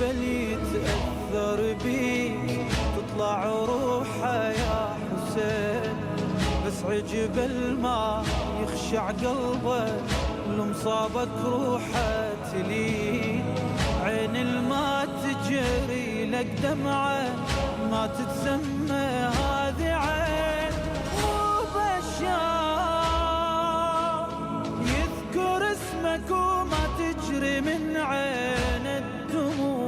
بل يتأثر بيك تطلع روحه يا حسين، بس عجب ما يخشع قلبه لمصابك روحه تلين، عين الما تجري لك دمعه ما تتسمى هذه عين، وبشار يذكر اسمك وما تجري من عين الدموع،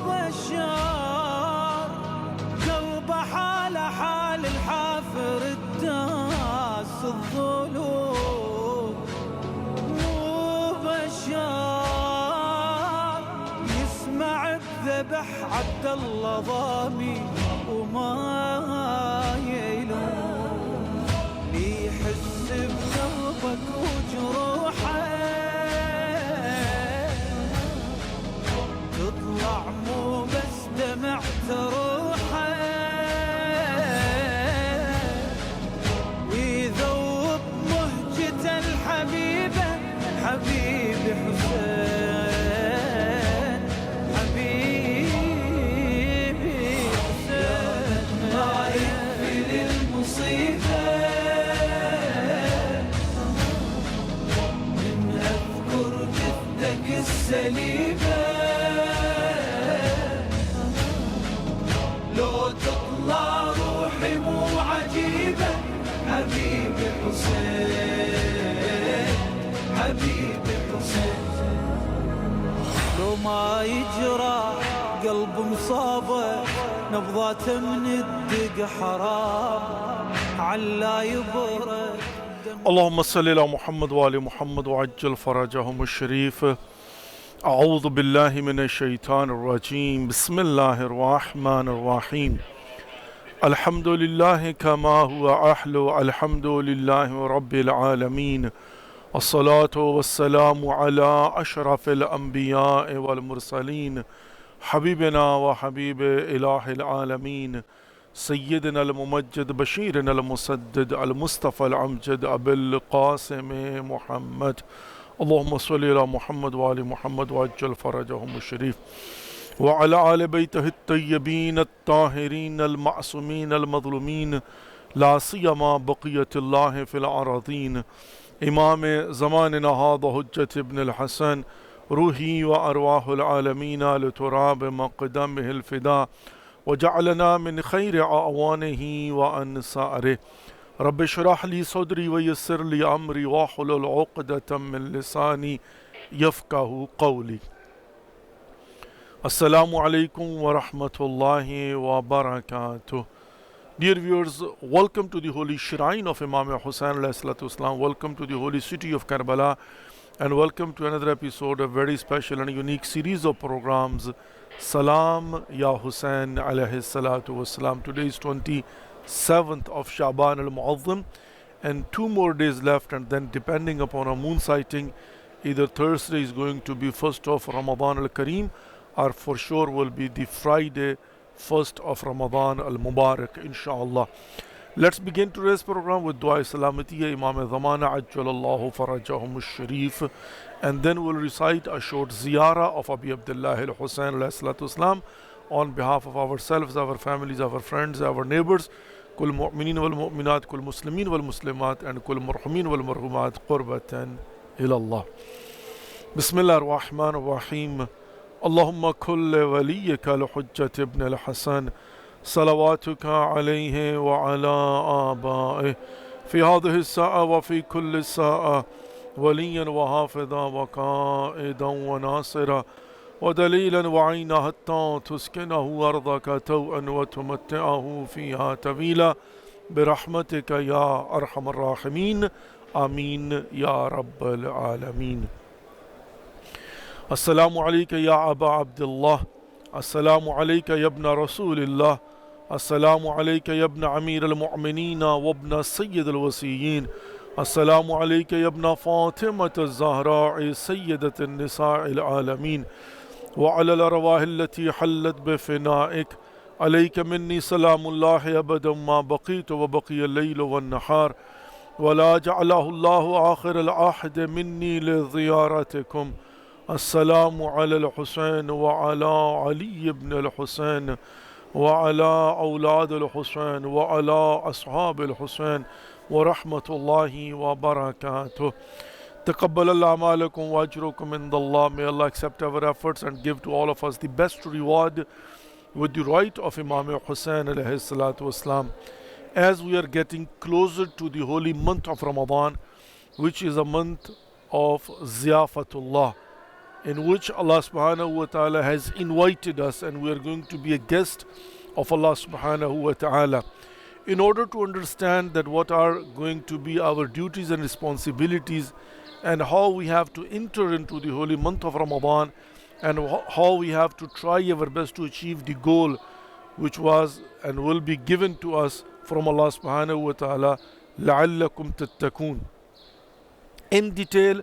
وبشار قلبه حاله حال الحافر الداس الظلوم، وبشار يسمع بذبح عبد الله ضامي وما يلوم، يحس بقلبك وجروحه تطلع مو بس دمعت روحه، ويذوب مهجة الحبيبة حبيبي حسين، حبيبي حسين، ما يكفي للمصيبة من أذكر جدك السليبة، لو تطلع روحي مو عجيبة حبيبي حسين، حبيبي حسين، لو ما يجرى قلب مصابه نبضاته من الدق حرام علا يبرد. اللهم صل على محمد وآل محمد وعجل فرجهم الشريف. أعوذ بالله من الشيطان الرجيم. بسم الله الرحمن الرحيم. الحمد لله كما هو أحلو، الحمد لله رب العالمين، الصلاة والسلام على أشرف الأنبياء والمرسلين، حبيبنا وحبيب إله العالمين، سيدنا الممجد بشيرنا المسدد المصطفى الأمجد أبي القاسم محمد. اللهم صل على محمد وآل محمد وعجل فرجهم الشريف، وعلى آل بيته الطيبين الطاهرين المعصومين المظلومين، لا سيما بقية الله في الأراضين، إمام زماننا هذا حجة ابن الحسن، روحي وأرواح العالمين لتراب مقدمه الفداء، وجعلنا من خير أعوانه وأنصاره. رب اشرح لي صدري ويسر لي أمري واحلل عقدة من لساني يفقه قولي. Assalamu alaikum wa rahmatullahi wa barakatuh. Dear viewers, welcome to the holy shrine of Imam Hussain alayhi salatu wasalam. Welcome to the holy city of Karbala, and welcome to another episode of very special and unique series of programs, Salam Ya Hussain alayhi salatu wasalam. Today is 27th of Shaban al-Mu'azzam, and 2 more days left, and then depending upon a moon sighting, either Thursday is going to be 1st of Ramadan al-Kareem, or for sure will be the Friday 1st of Ramadan al-Mubarak, inshallah. Let's begin today's program with Dua Salamatiya Imam Zamana Ajjalallahu Farajahum al-Sharif, and then we'll recite a short ziyarah of Abi Abdullah al-Hussain alayhi salatu wasalam on behalf of ourselves, our families, our friends, our neighbors, kul mu'minin wal mu'minat, kul muslimin wal muslimat, and kul murhumin wal murhumat qurbatan ilallah. Bismillah ar-Rahman ar-Rahim. اللهم كل وليك لحجة ابن الحسن صلواتك عليه وعلى آبائه في هذه الساعة وفي كل ساعة وليا وحافظا وقائدا وناصرا ودليلا وعينا حتى تسكنه أرضك توءا وتمتعه فيها طويلا برحمتك يا أرحم الراحمين. آمين يا رب العالمين. السلام عليك يا أبا عبد الله، السلام عليك يا ابن رسول الله، السلام عليك يا ابن أمير المؤمنين وابن سيد الوصيين، السلام عليك يا ابن فاطمة الزهراء سيدة النساء العالمين، وعلى الأرواح التي حلت بفنائك، عليك مني سلام الله أبدا ما بقيت وبقي الليل والنهار، ولا جعله الله آخر العهد مني لزيارتكم، السلام على الحسين وعلى علي بن الحسين وعلى أولاد الحسين وعلى أصحاب الحسين ورحمة الله وبركاته. تقبل الله أعمالكم وأجركم عند الله. May Allah accept our efforts and give to all of us the best reward with the right of Imam Hussain alayhi salatu wasalam. As we are getting closer to the holy month of Ramadan, which is a month of Ziyafatullah, in which Allah subhanahu wa ta'ala has invited us, and we are going to be a guest of Allah subhanahu wa ta'ala. In order to understand that what are going to be our duties and responsibilities, and how we have to enter into the holy month of Ramadan, and how we have to try our best to achieve the goal which was and will be given to us from Allah subhanahu wa ta'ala, لَعَلَّكُمْ تَتَّقُونَ. In detail,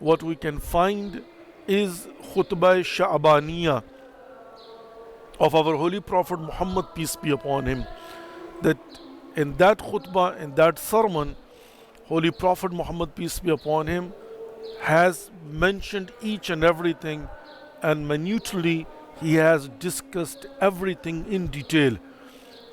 what we can find is Khutbah Sha'baniyah of our Holy Prophet Muhammad, peace be upon him. That in that khutbah, in that sermon, Holy Prophet Muhammad, peace be upon him, has mentioned each and everything, and minutely he has discussed everything in detail.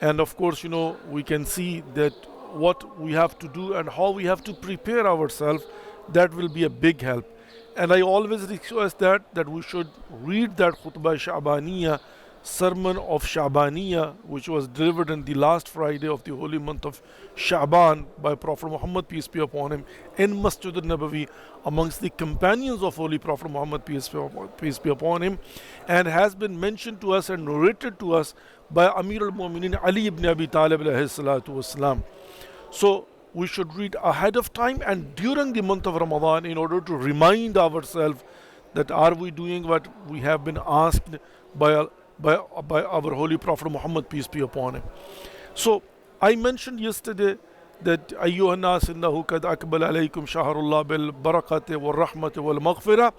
And of course, we can see that what we have to do and how we have to prepare ourselves, that will be a big help. And I always request that we should read that Khutbah Sha'baniyah, sermon of Sha'baniyah, which was delivered on the last Friday of the holy month of Sha'ban by Prophet Muhammad, peace be upon him, in Masjid al-Nabawi, amongst the companions of Holy Prophet Muhammad, peace be upon him, and has been mentioned to us and narrated to us by Amir al-Mu'minin Ali ibn Abi Talib alayhi salatu wasalam. So we should read ahead of time and during the month of Ramadan, in order to remind ourselves that are we doing what we have been asked by our Holy Prophet Muhammad, peace be upon him. So I mentioned yesterday that أيها الناس إنه قد أقبل عليكم شهر الله بالبركة والرحمة والمغفرة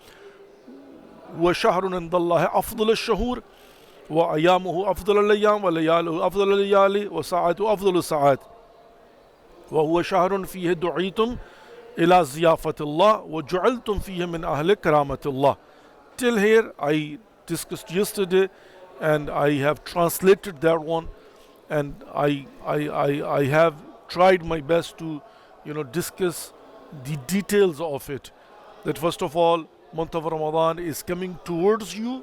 وشهر عند الله أفضل الشهور وأيامه أفضل الأيام ولياله أفضل الليالي وساعته أفضل الساعات وهو شهر فيه دعيتم إلى ضيافة الله وجعلتم فيه من أهل كرامة الله. Till here I discussed yesterday, and I have translated that one, and I have tried my best to discuss the details of it. That first of all, month of Ramadan is coming towards you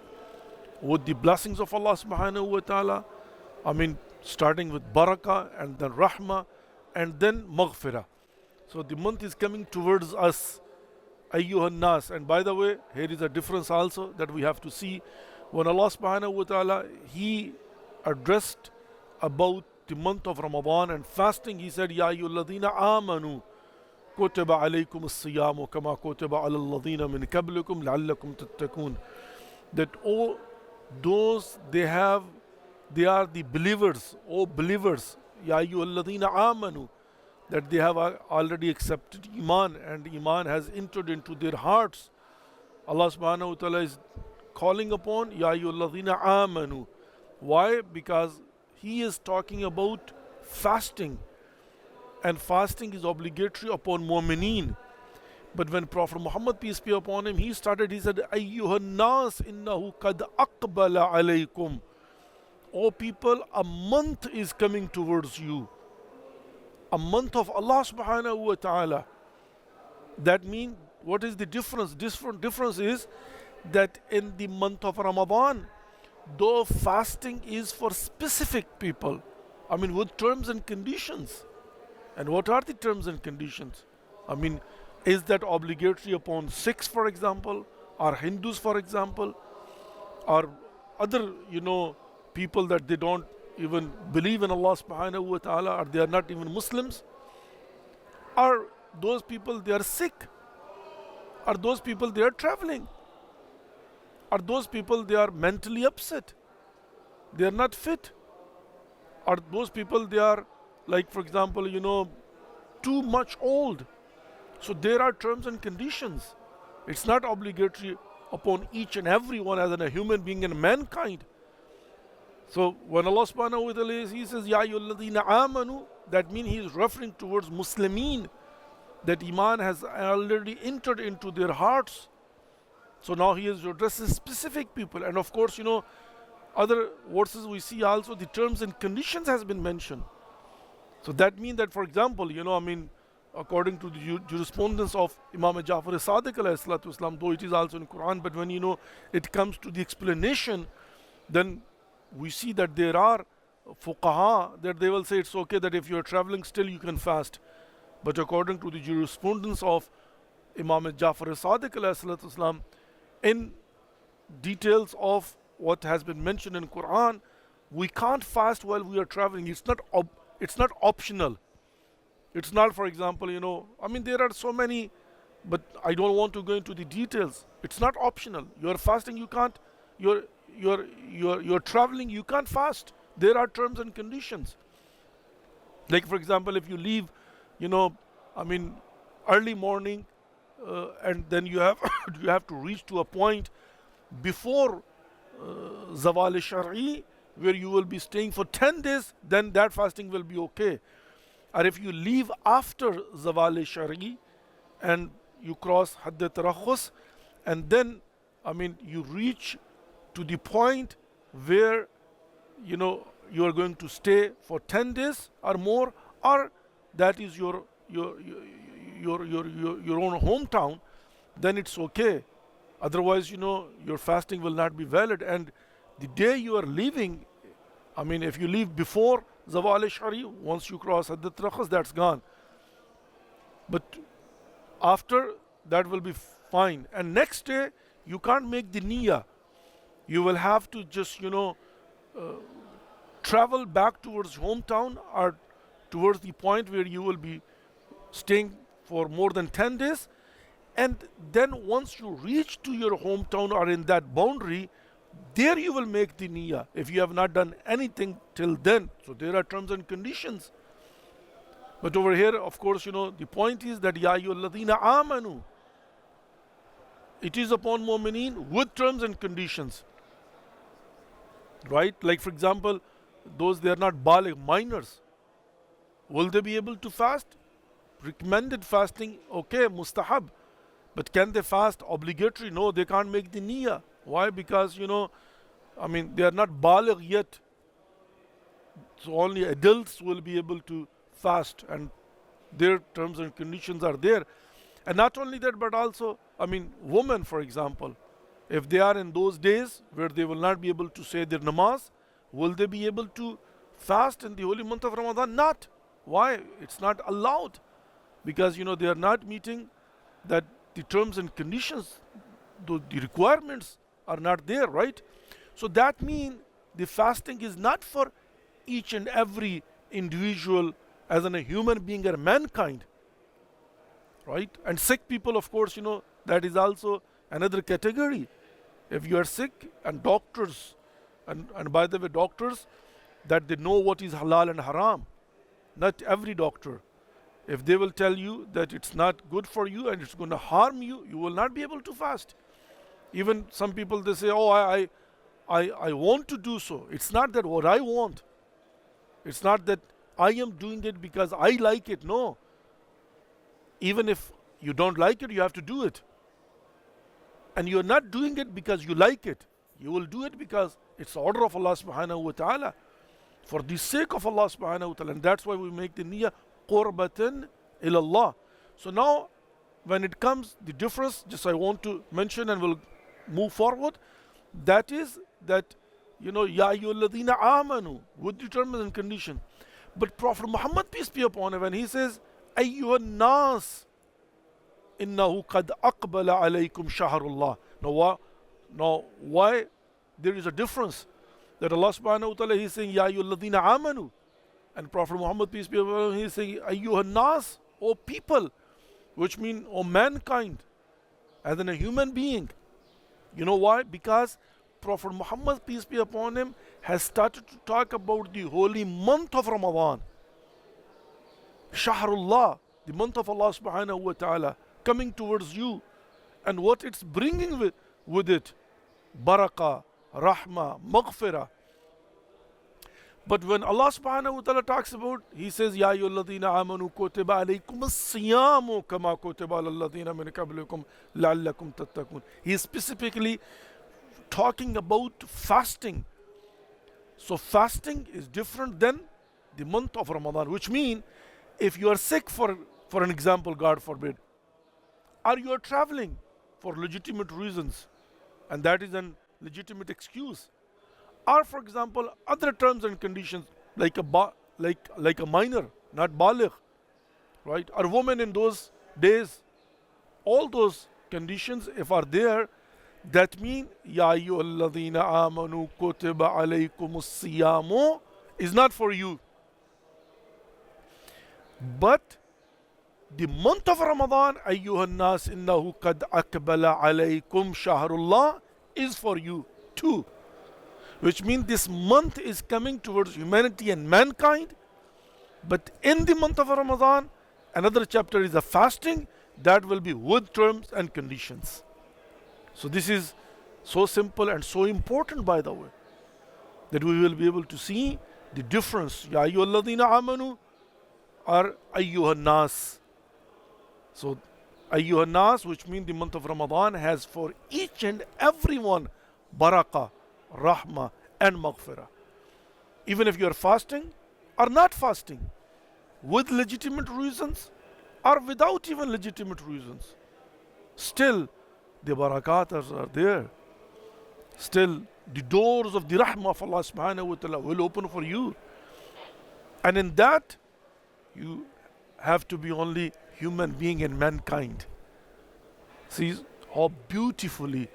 with the blessings of Allah subhanahu wa ta'ala. Starting with barakah and then rahmah and then maghfirah. So the month is coming towards us, ayyuhan nas. And by the way, here is a difference also that we have to see. When Allah subhanahu wa ta'ala, he addressed about the month of Ramadan and fasting, he said, Ya ayyuhalladhina amanu kutiba alaykum as-siyamu kama kutiba ala alladhina min qablikum la'allakum tattaqun. That all those they are the believers, O believers, Ya ayyuhalladhina amanu, that they have already accepted Iman, and Iman has entered into their hearts. Allah subhanahu wa ta'ala is calling upon Ya ayyuhalladhina amanu. Why? Because he is talking about fasting, and fasting is obligatory upon mu'mineen. But when Prophet Muhammad, peace be upon him, he said, ayyuhan nas innahu qad aqbala alaykum. O people, a month is coming towards you, a month of Allah subhanahu wa ta'ala. That means, what is the difference? Difference is that in the month of Ramadan, though fasting is for specific people, with terms and conditions. And what are the terms and conditions? Is that obligatory upon Sikhs, for example, or Hindus, for example, or other, people that they don't even believe in Allah subhanahu wa ta'ala, or they are not even Muslims? Are those people, they are sick? Are those people, they are traveling? Are those people, they are mentally upset? They are not fit? Are those people, they are, like for example, too much old? So there are terms and conditions. It's not obligatory upon each and every one as a human being and mankind. So when Allah subhanahu wa ta'ala, he says, Ya ayyuhalladhina amanu, that means he is referring towards Muslimeen, that Iman has already entered into their hearts. So now he is addressing specific people. And of course, other verses we see also the terms and conditions has been mentioned. So that means that, for example, according to the jurisprudence of Imam Jafar Sadiq alayhi salatu wasalam, though it is also in Quran, but when it comes to the explanation, then we see that there are fuqaha that they will say it's okay that if you are traveling still you can fast. But according to the jurisprudence of Imam Jafar Sadiq alayhi salatu wasalam, in details of what has been mentioned in Quran, we can't fast while we are traveling. It's not optional. It's not, for example, there are so many, but I don't want to go into the details. It's not optional. You are fasting, you can't. You're traveling, you can't fast. There are terms and conditions. Like, for example, if you leave, early morning, and then you have you have to reach to a point before Zawal Shar'i, where you will be staying for 10 days, then that fasting will be okay. Or if you leave after Zawal Shar'i and you cross Hadd Tarakhus, and then you reach to the point where you are going to stay for 10 days or more, or that is your own hometown, then it's okay. Otherwise, your fasting will not be valid. And the day you are leaving, if you leave before Zawal Shari, once you cross Hadd Tarakhus, that's gone. But after, that will be fine. And next day, you can't make the niyyah. You will have to just, travel back towards hometown or towards the point where you will be staying for more than 10 days. And then once you reach to your hometown or in that boundary, there you will make the niyyah if you have not done anything till then. So there are terms and conditions. But over here, of course, the point is that Ya ayyuhalladhina amanu, it is upon mu'mineen with terms and conditions. Right? Like, for example, those they are not baligh, minors. Will they be able to fast? Recommended fasting, okay, mustahab. But can they fast obligatory? No, they can't make the niyyah. Why? Because, they are not baligh yet. So only adults will be able to fast, and their terms and conditions are there. And not only that, but also, women, for example, if they are in those days where they will not be able to say their namaz, will they be able to fast in the holy month of Ramadan? Not. Why? It's not allowed. Because, they are not meeting that the terms and conditions, the requirements are not there, right? So that means the fasting is not for each and every individual as in a human being or mankind, right? And sick people, of course, that is also another category. If you are sick, and doctors, and by the way, doctors, that they know what is halal and haram. Not every doctor. If they will tell you that it's not good for you and it's going to harm you, you will not be able to fast. Even some people, they say, oh, I want to do so. It's not that what I want. It's not that I am doing it because I like it. No. Even if you don't like it, you have to do it. And you're not doing it because you like it. You will do it because it's the order of Allah subhanahu wa ta'ala. For the sake of Allah subhanahu wa ta'ala. And that's why we make the niyyah qurbatan ilallah. So now, when it comes, the difference, just I want to mention and we'll move forward. That is that, Ya ayyuhalladhina amanu, with the terms and condition. But Prophet Muhammad, peace be upon him, when he says, ayyuhan nas, innahu qad aqbala alaykum shahrullah. Now, why there is a difference? That Allah subhanahu wa ta'ala, He's saying, Ya ayyuhalladhina amanu. And Prophet Muhammad, peace be upon him, He's saying, ayyuhan nas, O people, which mean, O mankind, as in a human being. You know why? Because Prophet Muhammad, peace be upon him, has started to talk about the holy month of Ramadan. Shahrullah, the month of Allah subhanahu wa ta'ala, coming towards you. And what it's bringing with it, barakah, rahmah, maghfirah. But when Allah subhanahu wa ta'ala talks about, He says, Ya ayyuhalladhina amanu kutiba alaykum as-siyamu kama kutiba alal ladhina min qablikum la'allakum tattaqun. He is specifically talking about fasting. So fasting is different than the month of Ramadan, which means if you are sick, for an example, God forbid, or you are traveling for legitimate reasons, and that is an legitimate excuse, or for example other terms and conditions like a minor, not baligh, right, or woman in those days, all those conditions if are there, that mean Ya ayyuhalladhina amanu kutiba alaykumus siyamu is not for you. But the month of Ramadan, ayyuhan nas innahu qad akbala alaykum shahrullah, is for you too. Which means this month is coming towards humanity and mankind. But in the month of Ramadan, another chapter is a fasting that will be with terms and conditions. So this is so simple and so important, by the way, that we will be able to see the difference. Ya ayyuhalladhina amanu or ayyuhan nas. So ayyuhan nas, which means the month of Ramadan has for each and every one barakah, rahmah and maghfirah. Even if you are fasting or not fasting, with legitimate reasons or without even legitimate reasons, still the barakat are there. Still the doors of the rahmah of Allah subhanahu wa ta'ala will open for you. And in that, you have to be only human being and mankind. See how beautifully,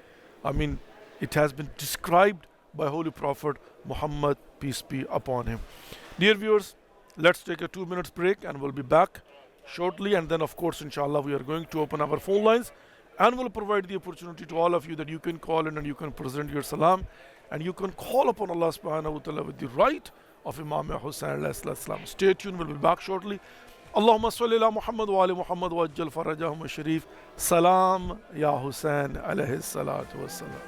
it has been described by Holy Prophet Muhammad, peace be upon him. Dear viewers, let's take a 2 minutes break and we'll be back shortly. And then of course, inshallah, we are going to open our phone lines and we'll provide the opportunity to all of you that you can call in and you can present your salam and you can call upon Allah subhanahu wa ta'ala with the right of Imam Hussain alayhi salam. Stay tuned, we'll be back shortly. Allahumma salli ala Muhammad wa ali Muhammad wa ajjal farajahum sharif. Salam ya Hussain alayhi salatu wassalam.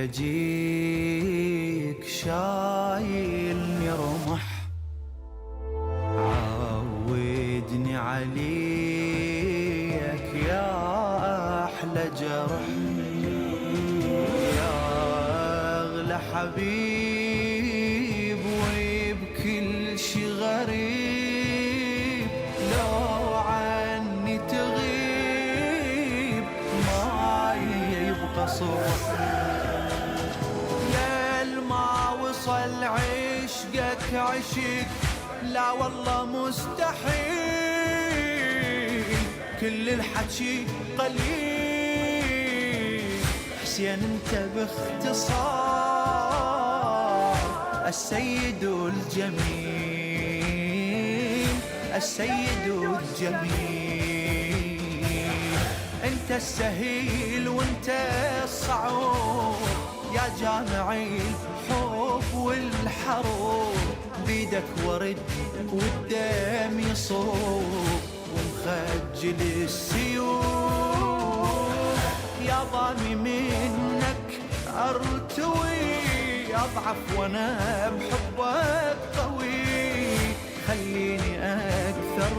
يجيك شايلني رمح عودني عليك يا أحلى جرح يا أغلى حبيب وبكل شي غريب لو عني تغيب ما يبقى صوح وصل عشقك عشق لا والله مستحيل كل الحكي قليل حسين انت باختصار السيد الجميل السيد الجميل انت السهيل وانت الصعوب يا جامعي الحب والحروب بيدك ورد والدم يصوب ومخجل السيوف يا ضامي منك ارتوي اضعف وانا بحبك قوي خليني اكثر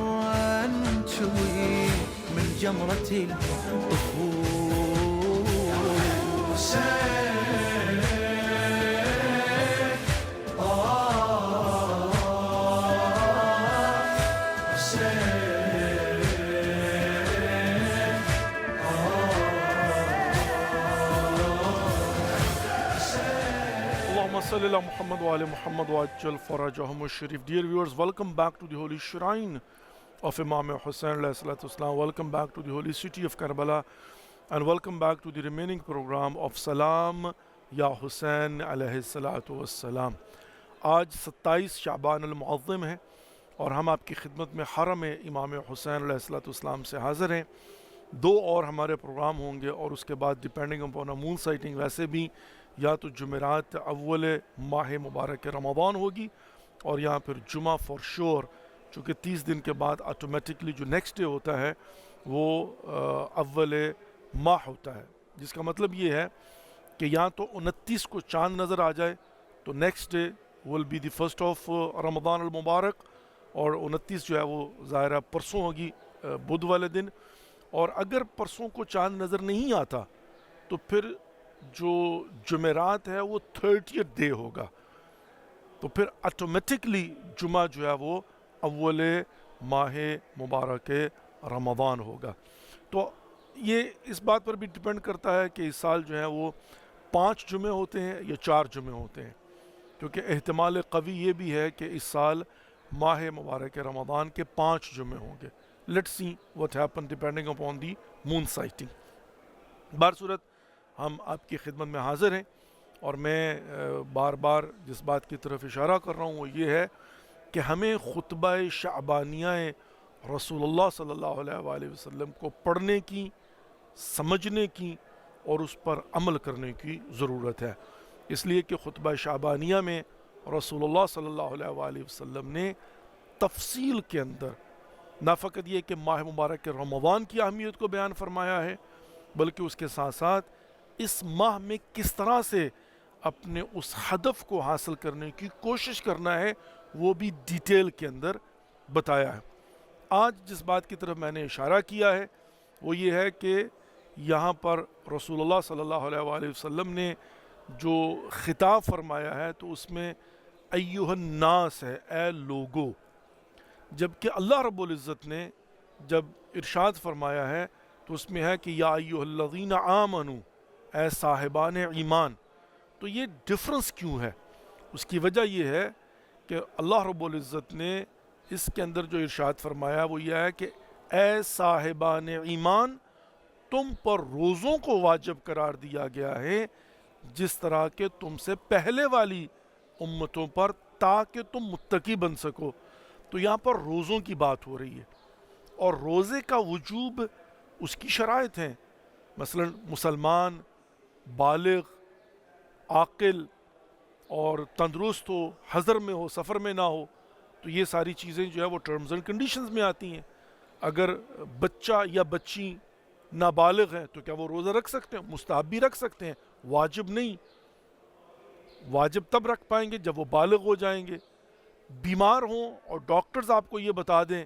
انتوي من جمرة الأخوة Muhammad wa ali Muhammad wa ajjal farajahum sharif. Dear viewers, welcome back to the Holy Shrine of Imam Hussain alayhi salatu wasalam. Welcome back to the holy city of Karbala, and welcome back to the remaining program of Salam Ya Hussain alayhi salatu wasalam. آج 27 شعبان المعظم ہے اور ہم آپ کی خدمت میں حرم امام حسین علیہ الصلوۃ والسلام سے حاضر ہیں. 2 اور ہمارے پروگرام ہوں گے اور اس کے بعد ڈپینڈنگ اپون مون سائٹنگ ویسے بھی یا تو جمعرات اول ماہ مبارک رمضان ہوگی اور یا پھر جمعہ فور شور، چونکہ 30 دن کے بعد آٹومیٹکلی جو نیکسٹ ڈے ہوتا ہے وہ اول ماہ ہوتا ہے، جس کا مطلب یہ ہے کہ یا تو 29 کو چاند نظر آ جائے تو next day will be the first of Ramzan المبارک، اور 29 جو ہے وہ ظاہرہ پرسوں ہوگی بدھ والے دن. اور اگر پرسوں کو چاند نظر نہیں آتا تو پھر جو جمعرات ہے وہ 30th ڈے ہوگا، تو پھر آٹومیٹکلی جمعہ جو ہے وہ اول ماہ مبارک رمضان ہوگا. تو یہ اس بات پر بھی ڈپینڈ کرتا ہے کہ اس سال جو ہے وہ 5 جمعے ہوتے ہیں یا 4 جمعے ہوتے ہیں، کیونکہ احتمال قوی یہ بھی ہے کہ اس سال ماہ مبارک رمضان کے 5 جمعے ہوں گے. Let's see what happen depending upon the moon sighting. بہر صورت ہم آپ کی خدمت میں حاضر ہیں، اور میں بار بار جس بات کی طرف اشارہ کر رہا ہوں وہ یہ ہے کہ ہمیں خطبہ شعبانیہ رسول اللہ صلی اللہ علیہ وآلہ وسلم کو پڑھنے کی، سمجھنے کی اور اس پر عمل کرنے کی ضرورت ہے. اس لیے کہ خطبہ شعبانیہ میں رسول اللہ صلی اللہ علیہ وآلہ وسلم نے تفصیل کے اندر نہ فقط یہ کہ ماہ مبارک رمضان کی اہمیت کو بیان فرمایا ہے، بلکہ اس کے ساتھ ساتھ اس ماہ میں کس طرح سے اپنے اس ہدف کو حاصل کرنے کی کوشش کرنا ہے وہ بھی ڈیٹیل کے اندر بتایا ہے. آج جس بات کی طرف میں نے اشارہ کیا ہے وہ یہ ہے کہ یہاں پر رسول اللہ صلی اللہ علیہ وآلہ وسلم نے جو خطاب فرمایا ہے تو اس میں ایھا الناس ہے، اے لوگو، جبکہ اللہ رب العزت نے جب ارشاد فرمایا ہے تو اس میں ہے کہ یا ایھا الذین آمنوا، اے صاحبان ایمان. تو یہ ڈفرنس کیوں ہے؟ اس کی وجہ یہ ہے کہ اللہ رب العزت نے اس کے اندر جو ارشاد فرمایا وہ یہ ہے کہ اے صاحبان ایمان، تم پر روزوں کو واجب قرار دیا گیا ہے جس طرح کہ تم سے پہلے والی امتوں پر، تاکہ تم متقی بن سکو. تو یہاں پر روزوں کی بات ہو رہی ہے، اور روزے کا وجوب اس کی شرائط ہیں، مثلا مسلمان، بالغ، عاقل اور تندرست ہو، حضر میں ہو، سفر میں نہ ہو. تو یہ ساری چیزیں جو ہے وہ ٹرمز اینڈ کنڈیشنز میں آتی ہیں. اگر بچہ یا بچی نابالغ ہیں تو کیا وہ روزہ رکھ سکتے ہیں؟ مستحب بھی رکھ سکتے ہیں، واجب نہیں. واجب تب رکھ پائیں گے جب وہ بالغ ہو جائیں گے. بیمار ہوں اور ڈاکٹرز آپ کو یہ بتا دیں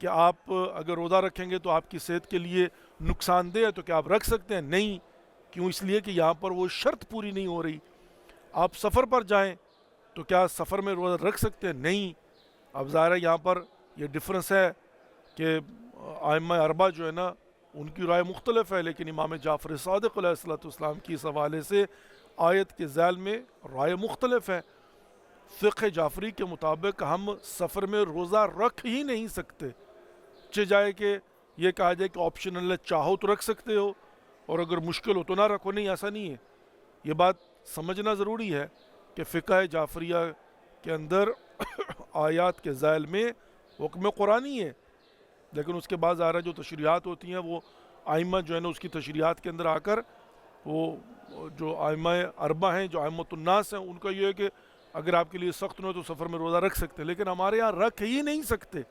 کہ آپ اگر روزہ رکھیں گے تو آپ کی صحت کے لیے نقصان دہ ہے، تو کیا آپ رکھ سکتے ہیں؟ نہیں. کیوں؟ اس لیے کہ یہاں پر وہ شرط پوری نہیں ہو رہی. آپ سفر پر جائیں تو کیا سفر میں روزہ رکھ سکتے ہیں؟ نہیں. اب ظاہر ہے یہاں پر یہ ڈفرنس ہے کہ ائمہ اربعہ جو ہے نا ان کی رائے مختلف ہے، لیکن امام جعفر صادق علیہ الصلوۃ والسلام کی اس حوالے سے آیت کے ذیل میں رائے مختلف ہے. فقہ جعفری کے مطابق ہم سفر میں روزہ رکھ ہی نہیں سکتے، جائے کہ یہ کہا جائے کہ آپشنل ہے، چاہو تو رکھ سکتے ہو اور اگر مشکل ہو تو نہ رکھو. نہیں، ایسا نہیں ہے. یہ بات سمجھنا ضروری ہے کہ فقہ جعفریہ کے اندر آیات کے ذیل میں حکم قرآنی ہے، لیکن اس کے بعد ظاہر جو تشریحات ہوتی ہیں وہ ائمہ جو ہے نا اس کی تشریحات کے اندر آ کر وہ جو ائمہ اربعہ ہیں، جو ائمۃ الناس ہیں، ان کا یہ ہے کہ اگر آپ کے لیے سخت نہ ہو تو سفر میں روزہ رکھ سکتے، لیکن ہمارے یہاں رکھ ہی نہیں سکتے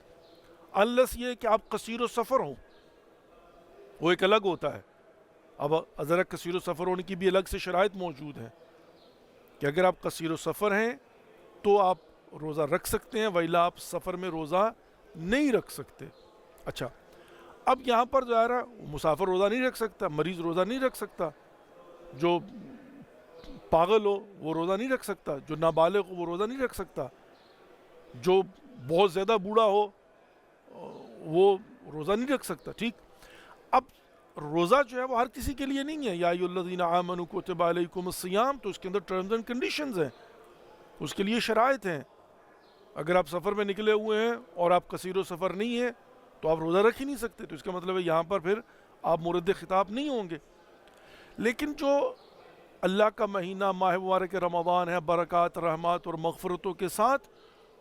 انلیس یہ کہ آپ قصیر السفر ہوں. وہ ایک الگ ہوتا ہے. اب ذرا قصیر السفر ہونے کی بھی الگ سے شرائط موجود ہیں کہ اگر آپ قصیر السفر ہیں تو آپ روزہ رکھ سکتے ہیں، وإلا آپ سفر میں روزہ نہیں رکھ سکتے. اچھا، اب یہاں پر ظاہر ہے مسافر روزہ نہیں رکھ سکتا، مریض روزہ نہیں رکھ سکتا، جو پاگل ہو وہ روزہ نہیں رکھ سکتا، جو نابالغ ہو وہ روزہ نہیں رکھ سکتا، جو بہت زیادہ بوڑھا ہو وہ روزہ نہیں رکھ سکتا. ٹھیک، اب روزہ جو ہے وہ ہر کسی کے لیے نہیں ہے. یا ایھا الذین آمنوا کتب علیکم الصیام، تو اس کے اندر ٹرمز اینڈ کنڈیشنز ہیں، اس کے لیے شرائط ہیں. اگر آپ سفر میں نکلے ہوئے ہیں اور آپ قصیر و سفر نہیں ہیں تو آپ روزہ رکھ ہی نہیں سکتے. تو اس کا مطلب ہے یہاں پر پھر آپ مورد خطاب نہیں ہوں گے. لیکن جو اللہ کا مہینہ ماہ مبارک رمضان ہے برکات رحمات اور مغفرتوں کے ساتھ،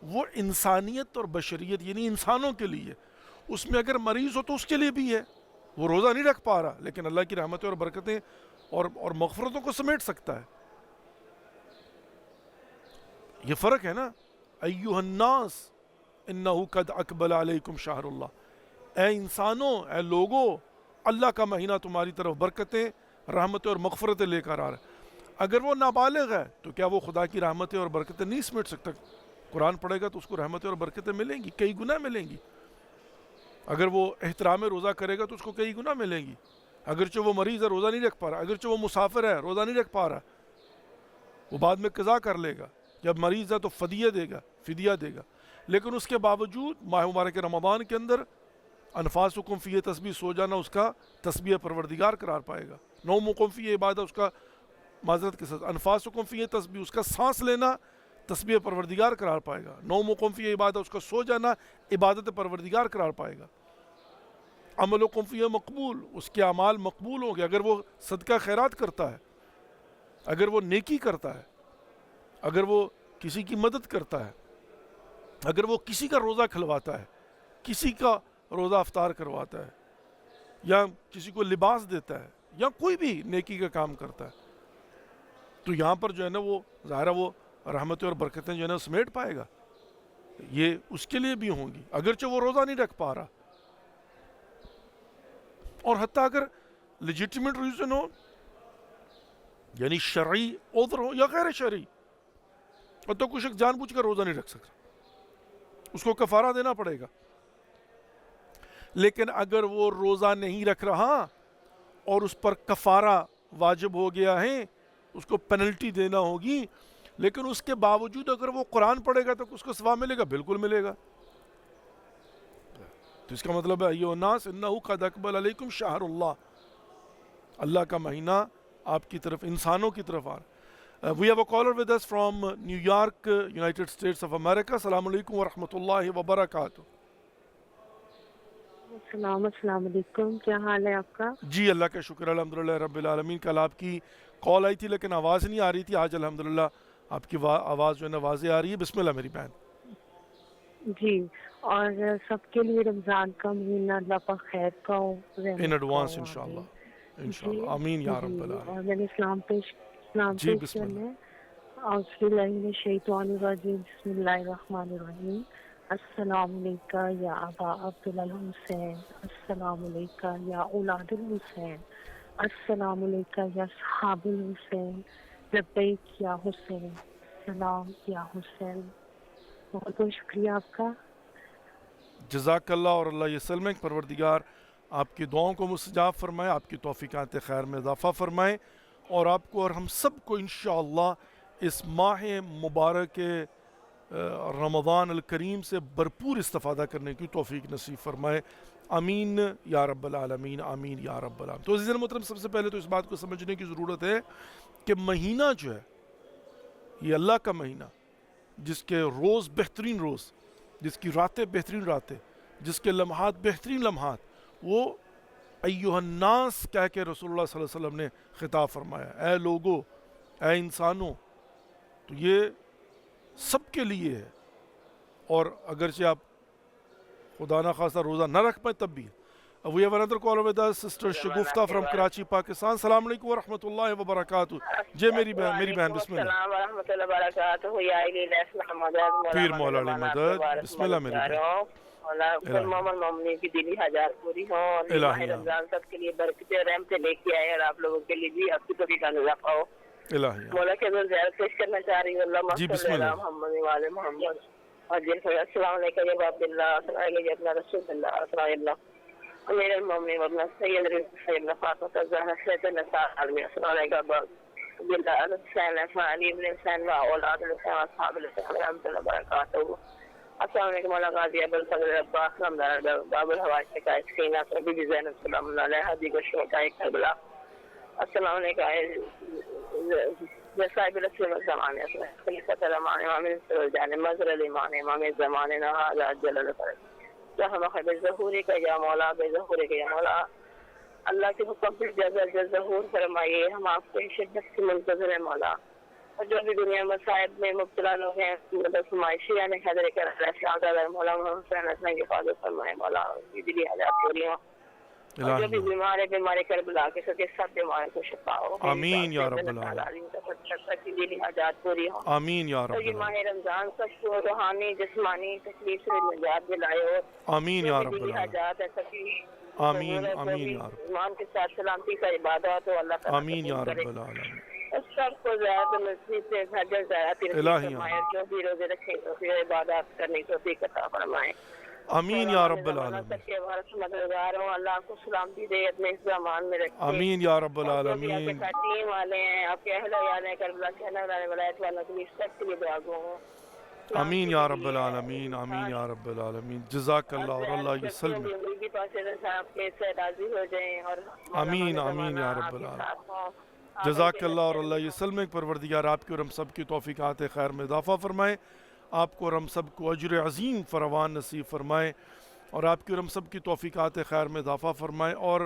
وہ انسانیت اور بشریت یعنی انسانوں کے لیے. اس میں اگر مریض ہو تو اس کے لیے بھی ہے. وہ روزہ نہیں رکھ پا رہا لیکن اللہ کی رحمتیں اور برکتیں اور مغفرتوں کو سمیٹ سکتا ہے. یہ فرق ہے نا. ایھا الناس انہ قد اقبل علیکم شہر اللہ. اے انسانوں، اے لوگوں، اللہ کا مہینہ تمہاری طرف برکتیں رحمتیں اور مغفرتیں لے کر آ رہا ہے. اگر وہ نابالغ ہے تو کیا وہ خدا کی رحمتیں اور برکتیں نہیں سمیٹ سکتا؟ قرآن پڑھے گا تو اس کو رحمتیں اور برکتیں ملیں گی، کئی گنا ملیں گی. اگر وہ احترام روزہ کرے گا تو اس کو کئی گنا ملیں گی. اگرچہ وہ مریض ہے روزہ نہیں رکھ پا رہا، اگرچہ وہ مسافر ہے روزہ نہیں رکھ پا رہا، وہ بعد میں قضا کر لے گا. جب مریض ہے تو فدیہ دے گا. لیکن اس کے باوجود ماہ مبارک رمضان کے اندر انفاسکم فی تسبیح، سو جانا اس کا تسبیح پروردگار قرار پائے گا. نومکم فی عبادت، اس کا معذرت کے ساتھ انفاسکم فی تسبیح، اس کا سانس لینا تسبیح پروردگار قرار پائے گا. نومکم فی عبادت، اس کا سو جانا عبادت پروردگار قرار پائے گا. عملکم فی مقبول، اس کے اعمال مقبول ہوں گے. اگر وہ صدقہ خیرات کرتا ہے، اگر وہ نیکی کرتا ہے، اگر وہ کسی کی مدد کرتا ہے، اگر وہ کسی کا روزہ کھلواتا ہے، کسی کا روزہ افطار کرواتا ہے، یا کسی کو لباس دیتا ہے، یا کوئی بھی نیکی کا کام کرتا ہے، تو یہاں پر جو ہے نا وہ ظاہر ہے وہ رحمتیں اور برکتیں جو ہے نا سمیٹ پائے گا. یہ اس کے لیے بھی ہوں گی اگرچہ وہ روزہ نہیں رکھ پا رہا. اور حتیٰ اگر لیجیٹیمیٹ ریزن ہو، یعنی شرعی عذر ہو یا غیر شرعی، اور تو کچھ جان بوجھ کر روزہ نہیں رکھ سکتا، اس کو کفارہ دینا پڑے گا. لیکن اگر وہ روزہ نہیں رکھ رہا اور اس پر کفارہ واجب ہو گیا ہے، اس کو پینلٹی دینا ہوگی، لیکن اس کے باوجود اگر وہ قرآن پڑھے گا تو اس کو ثواب ملے گا، بالکل ملے گا. تو اس کا مطلب ہے ایھا الناس انہ قد اقبل علیکم شہر اللہ، اللہ کا مہینہ آپ کی طرف، انسانوں کی طرف آ رہا. We have a caller with us from New York, United States of America. السلام علیکم ورحمۃ اللہ وبرکاتہ. السلام علیکم، کیا حال ہے آپ کا؟ جی اللہ کا شکر الحمدللہ رب العالمین. کل آپ کی کال آئی تھی لیکن آواز نہیں آ رہی تھی. آج الحمدللہ آپ کی آواز جو ہے نا واضح آ رہی ہے. بسم اللہ میری بہن. جی، اور سب کے لیے رمضان کا مہینہ اللہ پاک خیر کا ہو ان ایڈوانس انشاءاللہ آمین یا رب العالمین. اور میں نے اسلام پیش جی بسم اللہ. کرنا ہے. اعوذ باللہ من الشیطان الرجیم، بسم اللہ الرحمن الرحیم. السلام علیکہ یا ابا عبدالحسین، السلام علیکہ یا اولاد الحسین، السلام علیکہ یا صحاب الحسین، لبیک یا حسین، سلام یا حسین. بہت بہت شکریہ آپ کا. جزاک اللہ، اور اللہ یسلمک. پروردگار آپ کی دعاؤں کو مستجاب فرمائے، آپ کی توفیقات خیر میں اضافہ فرمائے، اور آپ کو اور ہم سب کو انشاءاللہ اس ماہ مبارک رمضان الکریم سے بھرپور استفادہ کرنے کی توفیق نصیب فرمائے. آمین یا رب العالمین، آمین یا رب العالمین. تو عزیزان محترم، سب سے پہلے تو اس بات کو سمجھنے کی ضرورت ہے کہ مہینہ جو ہے یہ اللہ کا مہینہ، جس کے روز بہترین روز، جس کی راتیں بہترین راتیں، جس کے لمحات بہترین لمحات، وہ ایھا الناس کہہ کے رسول اللہ صلی اللہ علیہ وسلم نے خطاب فرمایا، اے لوگو، اے انسانوں. تو یہ سب کے لیے ہے. اور اگرچہ آپ خدا نہ خواستہ روزہ نہ رکھ پائے تب بھی. We have another caller with us, Sister Shagufta from Karachi, Pakistan. السلام علیکم ورحمۃ اللہ وبرکاتہ. جی میری بہن بسم اللہ. السلام ورحمۃ اللہ وبرکاتہ. یا الہ پیر مولا علی مدد. بسم اللہ میری بہن. اللہ محمد مومنین کی دلی حاجات پوری ہوں، اور ماہ رمضان سب کے لیے برکتیں اور رحمتیں لے کے آئے، اور آپ لوگوں کے لیے بھی آپ کی توفیق کا اضافہ ہو. مولا کے اندر زیارت پیش کرنا چاہ رہی ہوں. اللہ صلی اللہ محمد وعلی محمد. اور جن کو السلام علیکم یا باب اللہ، السلام علیکم یا اپنا رسول اللہ، السلام اللہ امیر المومنین وابن سید سیدنا فاطمہ الزہرا سید النساء العالمین. السلام علیکم باللہ الحسین علی ابن حسین و اولاد الحسین و اصحاب الحسین ورحمۃ اللہ وبرکاتہ. السلام علیکم مولا غازی ابوالفضل عباس رمضان باب الحوائج کا سینہ بی بی زینب سلام اللہ علیہا دی کو شہداء کربلا. السلام علیکم صاحب الاسلام الزمانے خلیفۃ الرحمن امام الجان مظہر الایمان امام زمانہ هذا جل الفرد رحمہ بظہور کا یا مولا، بظہور کا یا مولا، اللہ کے حکم سے جلد ظہور فرمائیے، ہم آپ کے شدت سے منتظر ہیں مولا، اور جو بھی دنیا مصائب میں مبتلا لوگ ہیں مدد فرمائے، شیعہ نے حضر کر مولا محمد صلی اللہ علیہ وسلم کی حفاظت فرمائے مولا، کی دلی حاجات پوری ہوں، اور جو بھی بیمار ہے بیماری کربلا کے سکے سب بیمار کو شفا ہو، آمین یا رب العالمین، کی دلی حاجات پوری ہوں، آمین یا رب اور یہ ماہ العالمین، رمضان سب کو روحانی جسمانی تکلیف سے نجات دلائے، اور آمین یا رب دلی العالمین، حاجات ہے سبھی آمین آمین یا رب، ایمان کے ساتھ سلامتی کا عبادت ہو، اللہ تعالیٰ آمین یا قبول رب کرے، العالمین، اس سب کو زیادہ نصیب سے حجر زیادہ الہی فرمائے، جو بھی روزے رکھے تو پھر عبادات کرنے کی توفیق عطا فرمائے، آمین یا رب العالمین، سب کے بارے مددگار ہوں، اللہ کو سلامتی دے، اپنے اس زمان میں رکھے، آمین یا رب اور جو بھی آپ کے العالمین، ساتھ ٹیم والے ہیں، آپ کے اہل عیال ہیں، کربلا کے اہل والے ولایت والوں کے لیے سب کے لیے دعا گو ہوں، آمین یا رب العالمین، آمین یا رب العالمین، جزاک اللہ اور اللہ یسلم، بھی پاس آپ کے سے راضی ہو جائیں، اور آمین آمین یا رب العالمین، جزاک اللہ اور اللہ یسلم، پروردگار آپ کے اور ہم سب کی توفیقات خیر میں اضافہ فرمائے، آپ کو اور ہم سب کو اجر عظیم فراوان نصیب فرمائے، اور آپ کی اور ہم سب کی توفیقات خیر میں اضافہ فرمائے، اور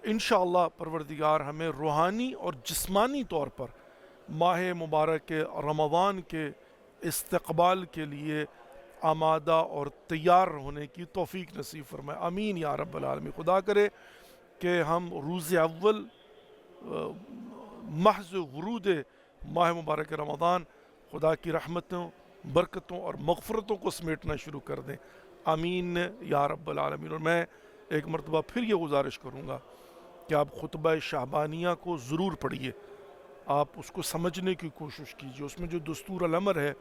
انشاءاللہ پروردگار ہمیں روحانی اور جسمانی طور پر ماہ مبارک رمضان کے استقبال کے لیے آمادہ اور تیار ہونے کی توفیق نصیب فرمائے، آمین یا رب العالمین۔ خدا کرے کہ ہم روز اول محض ورود ماہ مبارک رمضان خدا کی رحمتوں، برکتوں اور مغفرتوں کو سمیٹنا شروع کر دیں، آمین یا رب العالمین۔ اور میں ایک مرتبہ پھر یہ گزارش کروں گا کہ آپ خطبہ شعبانیہ کو ضرور پڑھیے، آپ اس کو سمجھنے کی کوشش کیجیے، اس میں جو دستور الامر ہے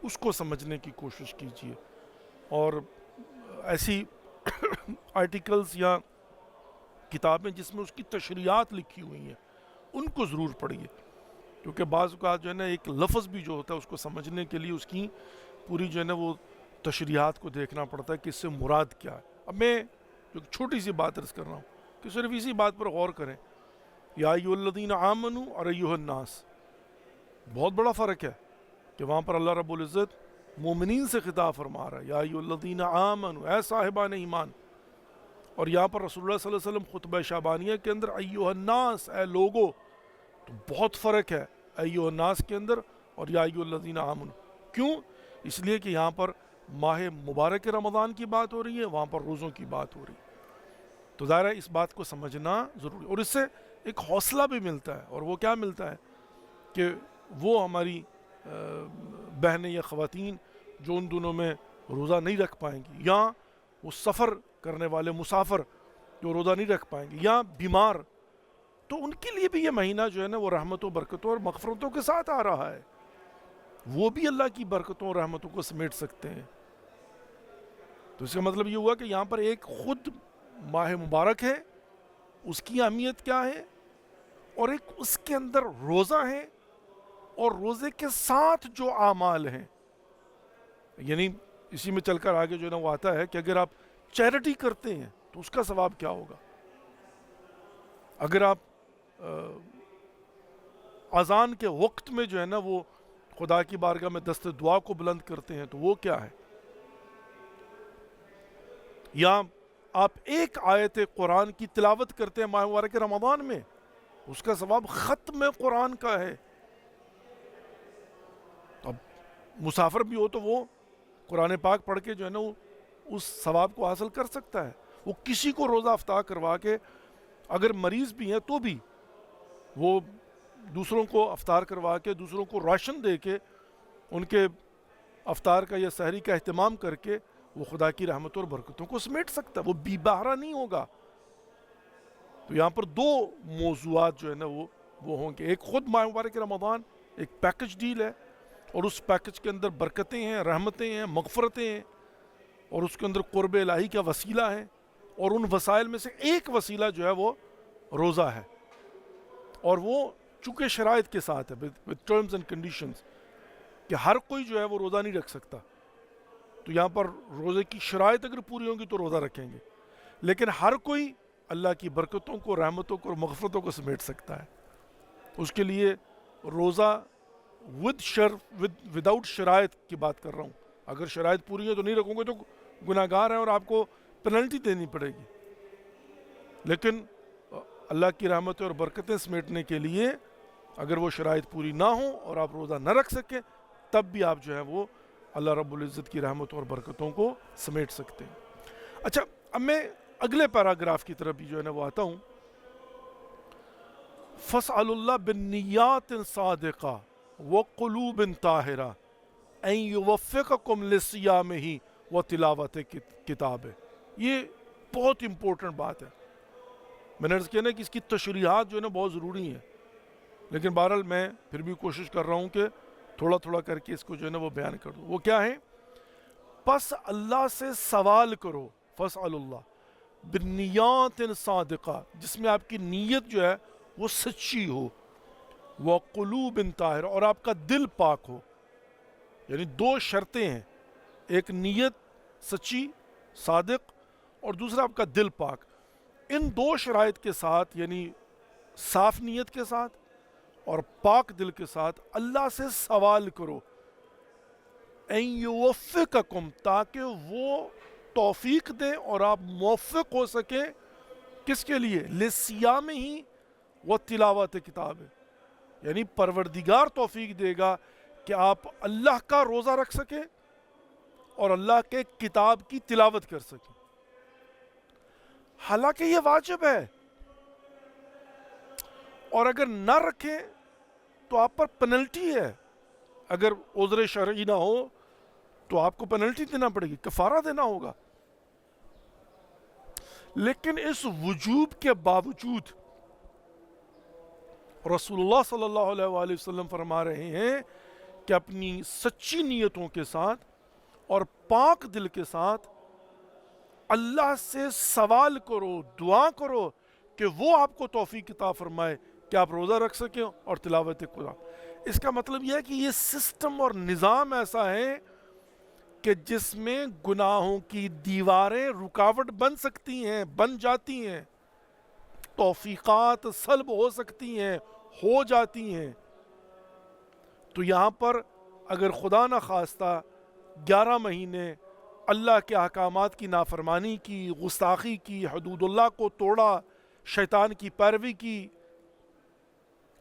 اس کو سمجھنے کی کوشش کیجیے، اور ایسی آرٹیکلز یا کتابیں جس میں اس کی تشریحات لکھی ہوئی ہیں ان کو ضرور پڑھیے، کیونکہ بعض اوقات جو ہے نا ایک لفظ بھی جو ہوتا ہے اس کو سمجھنے کے لیے اس کی پوری جو ہے نا وہ تشریحات کو دیکھنا پڑتا ہے کہ اس سے مراد کیا ہے۔ اب میں جو چھوٹی سی بات عرض کر رہا ہوں کہ صرف اسی بات پر غور کریں، یا ایھا الذین آمنوا اور ایھا الناس، بہت بڑا فرق ہے کہ وہاں پر اللہ رب العزت مومنین سے خطاب فرما رہا ہے، یا ایھا الذین آمنوا، اے صاحبان ایمان، اور یہاں پر رسول اللہ صلی اللہ علیہ وسلم خطبہ شعبانیہ کے اندر ایھا الناس، اے لوگو، تو بہت فرق ہے ایھا الناس کے اندر اور یا ایھا الذین آمنوا۔ کیوں؟ اس لیے کہ یہاں پر ماہ مبارک رمضان کی بات ہو رہی ہے، وہاں پر روزوں کی بات ہو رہی ہے، تو ظاہر ہے اس بات کو سمجھنا ضروری، اور اس سے ایک حوصلہ بھی ملتا ہے، اور وہ کیا ملتا ہے کہ وہ ہماری بہنیں یا خواتین جو ان دنوں میں روزہ نہیں رکھ پائیں گی، یا وہ سفر کرنے والے مسافر جو روزہ نہیں رکھ پائیں گے، یا بیمار، تو ان کے لیے بھی یہ مہینہ جو ہے نا وہ رحمتوں برکتوں اور مغفرتوں کے ساتھ آ رہا ہے، وہ بھی اللہ کی برکتوں اور رحمتوں کو سمیٹ سکتے ہیں۔ تو اس کا مطلب یہ ہوا کہ یہاں پر ایک خود ماہ مبارک ہے، اس کی اہمیت کیا ہے، اور ایک اس کے اندر روزہ ہے، اور روزے کے ساتھ جو اعمال ہیں، یعنی اسی میں چل کر آگے جو ہے نا وہ آتا ہے کہ اگر آپ چیریٹی کرتے ہیں تو اس کا ثواب کیا ہوگا، اگر آپ اذان کے وقت میں جو ہے نا وہ خدا کی بارگاہ میں دست دعا کو بلند کرتے ہیں تو وہ کیا ہے، یا آپ ایک آیت قرآن کی تلاوت کرتے ہیں ماہ مبارک رمضان میں، اس کا ثواب ختم قرآن کا ہے۔ اب مسافر بھی ہو تو وہ قرآن پاک پڑھ کے جو ہے نا وہ اس ثواب کو حاصل کر سکتا ہے، وہ کسی کو روزہ افطار کروا کے، اگر مریض بھی ہیں تو بھی وہ دوسروں کو افطار کروا کے، دوسروں کو راشن دے کے، ان کے افطار کا یا سحری کا اہتمام کر کے وہ خدا کی رحمتوں اور برکتوں کو سمیٹ سکتا ہے، وہ بی بہرا نہیں ہوگا۔ تو یہاں پر دو موضوعات جو ہے نا وہ ہوں گے، ایک خود ماہ مبارک رمضان ایک پیکج ڈیل ہے، اور اس پیکج کے اندر برکتیں ہیں، رحمتیں ہیں، مغفرتیں ہیں، اور اس کے اندر قرب الہی کا وسیلہ ہے، اور ان وسائل میں سے ایک وسیلہ جو ہے وہ روزہ ہے، اور وہ چونکہ شرائط کے ساتھ ہے، with terms and conditions، کہ ہر کوئی جو ہے وہ روزہ نہیں رکھ سکتا، تو یہاں پر روزے کی شرائط اگر پوری ہوں گی تو روزہ رکھیں گے، لیکن ہر کوئی اللہ کی برکتوں کو، رحمتوں کو اور مغفرتوں کو سمیٹ سکتا ہے۔ اس کے لیے روزہ وداؤٹ شرائط کی بات کر رہا ہوں، اگر شرائط پوری ہیں تو نہیں رکھوں گے تو گناہگار ہیں اور آپ کو پینلٹی دینی پڑے گی. لیکن اللہ کی رحمتیں اور برکتیں سمیٹنے کے لیے اگر وہ شرائط پوری نہ ہوں اور آپ روزہ نہ رکھ سکیں تب بھی آپ جو ہے وہ اللہ رب العزت کی رحمتوں اور برکتوں کو سمیٹ سکتے ہیں. اچھا اب میں اگلے پیراگراف کی طرف بھی جو ہے نا وہ آتا ہوں. فَاسْأَلُوا اللَّهَ بِالنِّيَّاتٍ صَادِقَةٍ وَقُلُوبٍ طَاهِرَةٍ أَن يُوَفِّقَكُمْ لِصِيَامِهِ وَتِلَاوَةِ کتابِهِ. یہ بہت امپورٹنٹ بات ہے. میں نے عرض کیا نا کہ اس کی تشریحات جو ہے نا بہت ضروری ہیں, لیکن بہرحال میں پھر بھی کوشش کر رہا ہوں کہ تھوڑا تھوڑا کر کے اس کو جو ہے نا وہ بیان کر دوں. وہ کیا ہے؟ پس اللہ سے سوال کرو, فَاسْأَلُوا اللَّهَ بِالنِّيَّاتٍ صَادِقَةٍ, جس میں آپ کی نیت جو ہے وہ سچی ہو, وَقُلُوبٍ طَاهِرَةٍ, اور آپ کا دل پاک ہو. یعنی دو شرطیں ہیں, ایک نیت سچی صادق اور دوسرا آپ کا دل پاک. ان دو شرائط کے ساتھ یعنی صاف نیت کے ساتھ اور پاک دل کے ساتھ اللہ سے سوال کرو ان یوفقکم, تاکہ وہ توفیق دے اور آپ موفق ہو سکیں. کس کے لیے؟ لصیام ہی و تلاوت کتاب, یعنی پروردگار توفیق دے گا کہ آپ اللہ کا روزہ رکھ سکیں اور اللہ کے کتاب کی تلاوت کر سکیں. حالانکہ یہ واجب ہے, اور اگر نہ رکھیں تو آپ پر پینلٹی ہے. اگر عذر شرعی نہ ہو تو آپ کو پینلٹی دینا پڑے گی, کفارہ دینا ہوگا. لیکن اس وجوب کے باوجود رسول اللہ صلی اللہ علیہ وآلہ وسلم فرما رہے ہیں کہ اپنی سچی نیتوں کے ساتھ اور پاک دل کے ساتھ اللہ سے سوال کرو, دعا کرو کہ وہ آپ کو توفیق عطا فرمائے کہ آپ روزہ رکھ سکیں اور تلاوت قرآن. اس کا مطلب یہ ہے کہ یہ سسٹم اور نظام ایسا ہے کہ جس میں گناہوں کی دیواریں رکاوٹ بن سکتی ہیں, بن جاتی ہیں, توفیقات سلب ہو سکتی ہیں, ہو جاتی ہیں. تو یہاں پر اگر خدا نہ خواستہ 11 مہینے اللہ کے احکامات کی نافرمانی کی, گستاخی کی, حدود اللہ کو توڑا, شیطان کی پیروی کی,